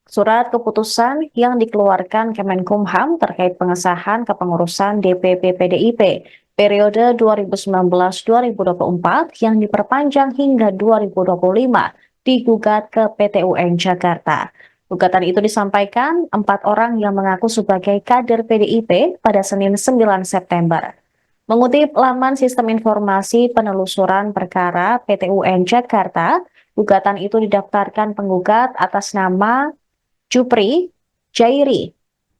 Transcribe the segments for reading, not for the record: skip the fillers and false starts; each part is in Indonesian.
Surat keputusan yang dikeluarkan Kemenkumham terkait pengesahan kepengurusan DPP PDIP periode 2019-2024 yang diperpanjang hingga 2025 digugat ke PT UN Jakarta. Gugatan itu disampaikan 4 orang yang mengaku sebagai kader PDIP pada Senin 9 September. Mengutip laman Sistem Informasi Penelusuran Perkara PT UN Jakarta, gugatan itu didaftarkan penggugat atas nama Jupri, Jairi,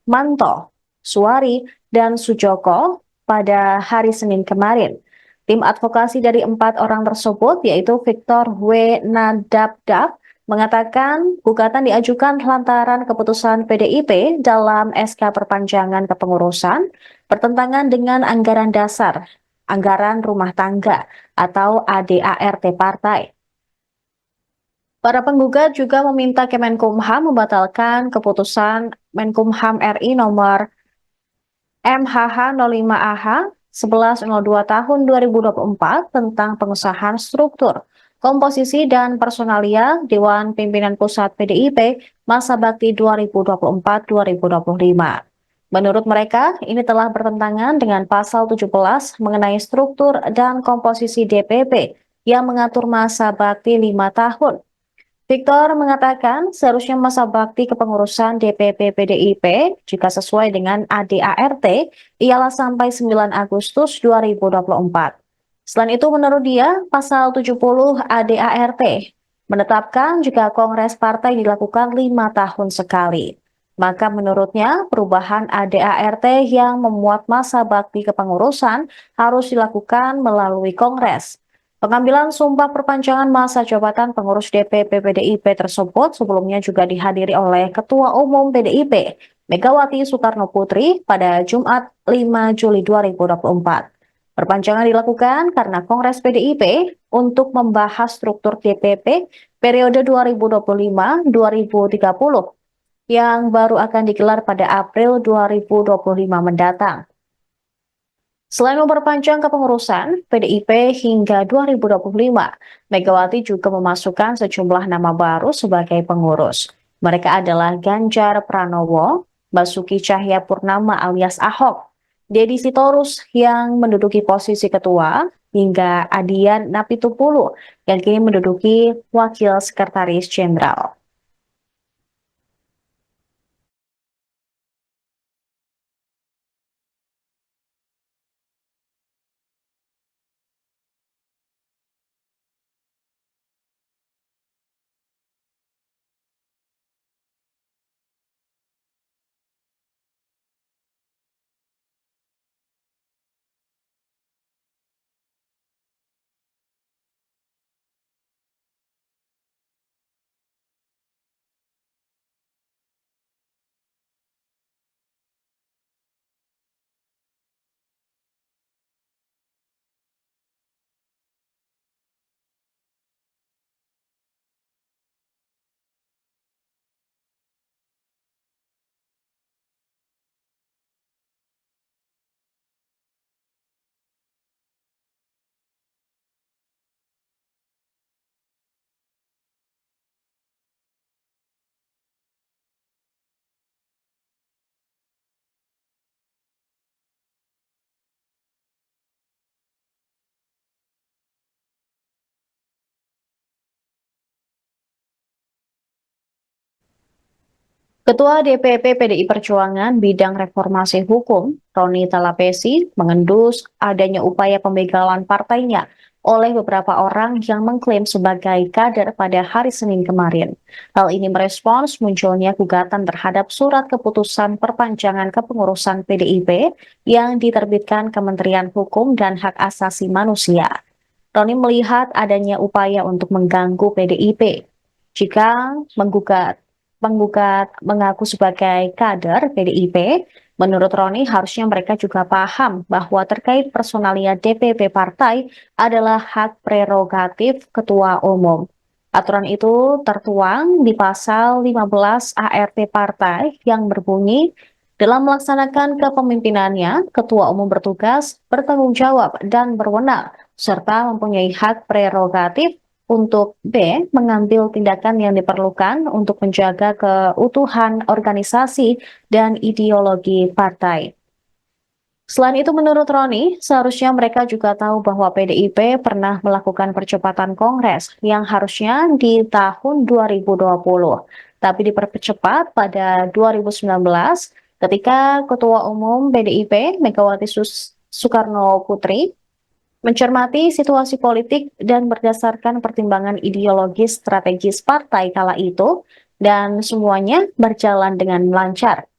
Manto, Suwari, dan Sujoko pada hari Senin kemarin. Tim advokasi dari 4 orang tersebut, yaitu Victor W. Nadabdab, mengatakan gugatan diajukan lantaran keputusan PDIP dalam SK perpanjangan kepengurusan bertentangan dengan anggaran dasar, anggaran rumah tangga, atau ADART partai. Para penggugat juga meminta Kemenkumham membatalkan keputusan Menkumham RI nomor MHH 05AH 1102 tahun 2024 tentang pengesahan struktur, komposisi dan personalia Dewan Pimpinan Pusat PDIP masa bakti 2024-2025. Menurut mereka, ini telah bertentangan dengan pasal 17 mengenai struktur dan komposisi DPP yang mengatur masa bakti 5 tahun. Victor mengatakan seharusnya masa bakti kepengurusan DPP PDIP jika sesuai dengan ADART ialah sampai 9 Agustus 2024. Selain itu menurut dia, pasal 70 ADART menetapkan jika kongres partai dilakukan 5 tahun sekali. Maka menurutnya perubahan ADART yang memuat masa bakti kepengurusan harus dilakukan melalui kongres. Pengambilan sumpah perpanjangan masa jabatan pengurus DPP PDIP tersebut sebelumnya juga dihadiri oleh Ketua Umum PDIP, Megawati Soekarno Putri, pada Jumat 5 Juli 2024. Perpanjangan dilakukan karena Kongres PDIP untuk membahas struktur DPP periode 2025-2030 yang baru akan digelar pada April 2025 mendatang. Selain memperpanjang kepengurusan PDIP hingga 2025, Megawati juga memasukkan sejumlah nama baru sebagai pengurus. Mereka adalah Ganjar Pranowo, Basuki Cahayapurnama alias Ahok, Deddy Sitorus yang menduduki posisi ketua, hingga Adian Napitupulu yang kini menduduki wakil sekretaris jenderal. Ketua DPP PDI Perjuangan Bidang Reformasi Hukum, Roni Talapesi, mengendus adanya upaya pembegalan partainya oleh beberapa orang yang mengklaim sebagai kader pada hari Senin kemarin. Hal ini merespons munculnya gugatan terhadap surat keputusan perpanjangan kepengurusan PDIP yang diterbitkan Kementerian Hukum dan Hak Asasi Manusia. Roni melihat adanya upaya untuk mengganggu PDIP jika Penggugat mengaku sebagai kader PDIP. Menurut Roni, harusnya mereka juga paham bahwa terkait personalia DPP partai adalah hak prerogatif Ketua Umum. Aturan itu tertuang di pasal 15 ART partai yang berbunyi, dalam melaksanakan kepemimpinannya, Ketua Umum bertugas, bertanggung jawab, dan berwenang, serta mempunyai hak prerogatif untuk B, mengambil tindakan yang diperlukan untuk menjaga keutuhan organisasi dan ideologi partai. Selain itu, menurut Roni, seharusnya mereka juga tahu bahwa PDIP pernah melakukan percepatan kongres yang harusnya di tahun 2020, tapi dipercepat pada 2019 ketika Ketua Umum PDIP Megawati Soekarno Putri mencermati situasi politik dan berdasarkan pertimbangan ideologis strategis partai kala itu, dan semuanya berjalan dengan lancar.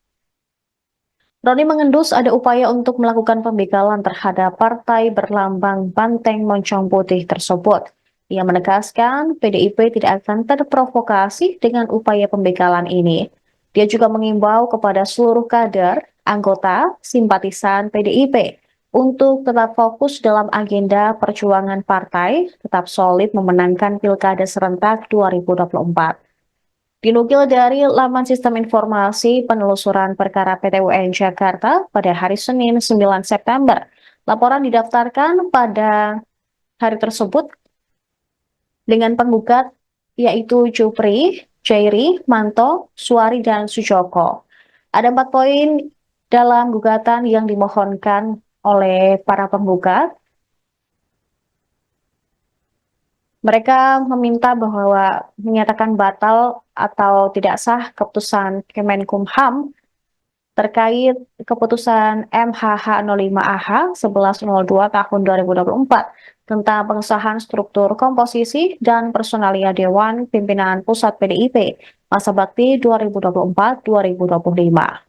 Roni mengendus ada upaya untuk melakukan pembegalan terhadap partai berlambang banteng moncong putih tersebut. Ia menegaskan PDIP tidak akan terprovokasi dengan upaya pembegalan ini. Dia juga mengimbau kepada seluruh kader, anggota, simpatisan PDIP untuk tetap fokus dalam agenda perjuangan partai, tetap solid memenangkan Pilkada serentak 2024. Dinukil dari laman sistem informasi penelusuran perkara PT UN Jakarta pada hari Senin 9 September, laporan didaftarkan pada hari tersebut dengan penggugat yaitu Jupri, Jairi, Manto, Suari, dan Sujoko. Ada 4 poin dalam gugatan yang dimohonkan oleh para penggugat. Mereka meminta bahwa menyatakan batal atau tidak sah keputusan Kemenkumham terkait keputusan MHH 05AH 1102 tahun 2024 tentang pengesahan struktur komposisi dan personalia Dewan Pimpinan Pusat PDIP masa bakti 2024-2025.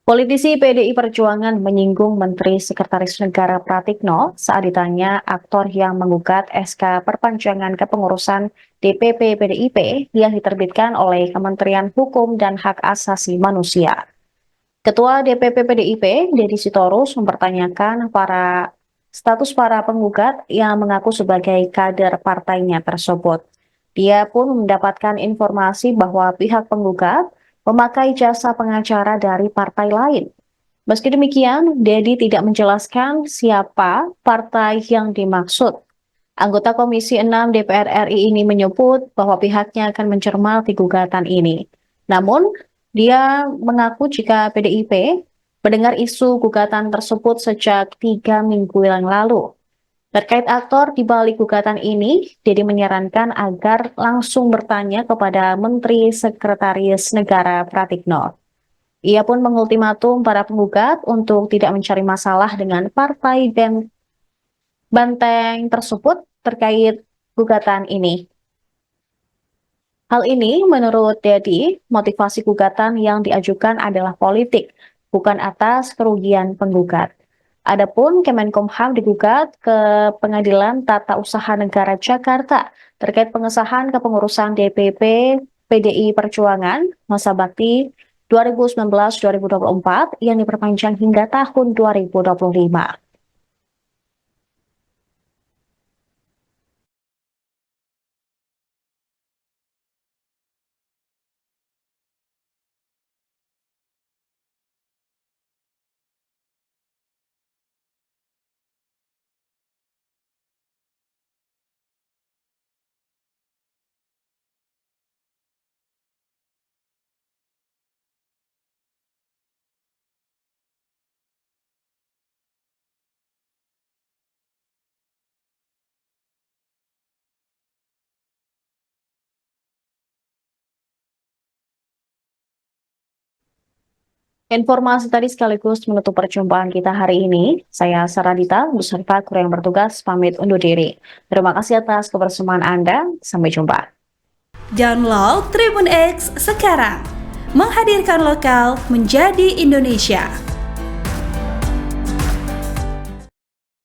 Politisi PDI Perjuangan menyinggung Menteri Sekretaris Negara Pratikno saat ditanya aktor yang menggugat SK perpanjangan kepengurusan DPP PDIP yang diterbitkan oleh Kementerian Hukum dan Hak Asasi Manusia. Ketua DPP PDIP, Deddy Sitorus, mempertanyakan status para penggugat yang mengaku sebagai kader partainya tersebut. Dia pun mendapatkan informasi bahwa pihak penggugat memakai jasa pengacara dari partai lain. Meski demikian, Deddy tidak menjelaskan siapa partai yang dimaksud. Anggota Komisi 6 DPR RI ini menyebut bahwa pihaknya akan mencermati gugatan ini. Namun, dia mengaku jika PDIP mendengar isu gugatan tersebut sejak 3 minggu yang lalu. Terkait aktor di balik gugatan ini, Deddy menyarankan agar langsung bertanya kepada Menteri Sekretaris Negara Pratikno. Ia pun mengultimatum para penggugat untuk tidak mencari masalah dengan partai dan banteng tersebut terkait gugatan ini. Hal ini menurut Deddy, motivasi gugatan yang diajukan adalah politik, bukan atas kerugian penggugat. Adapun Kemenkumham digugat ke Pengadilan Tata Usaha Negara Jakarta terkait pengesahan kepengurusan DPP PDI Perjuangan masa bakti 2019-2024 yang diperpanjang hingga tahun 2025. Informasi tadi sekaligus menutup perjumpaan kita hari ini. Saya Saradita, beserta kru yang bertugas pamit undur diri. Terima kasih atas kebersamaan Anda. Sampai jumpa. Download Tribun X sekarang. Menghadirkan lokal menjadi Indonesia.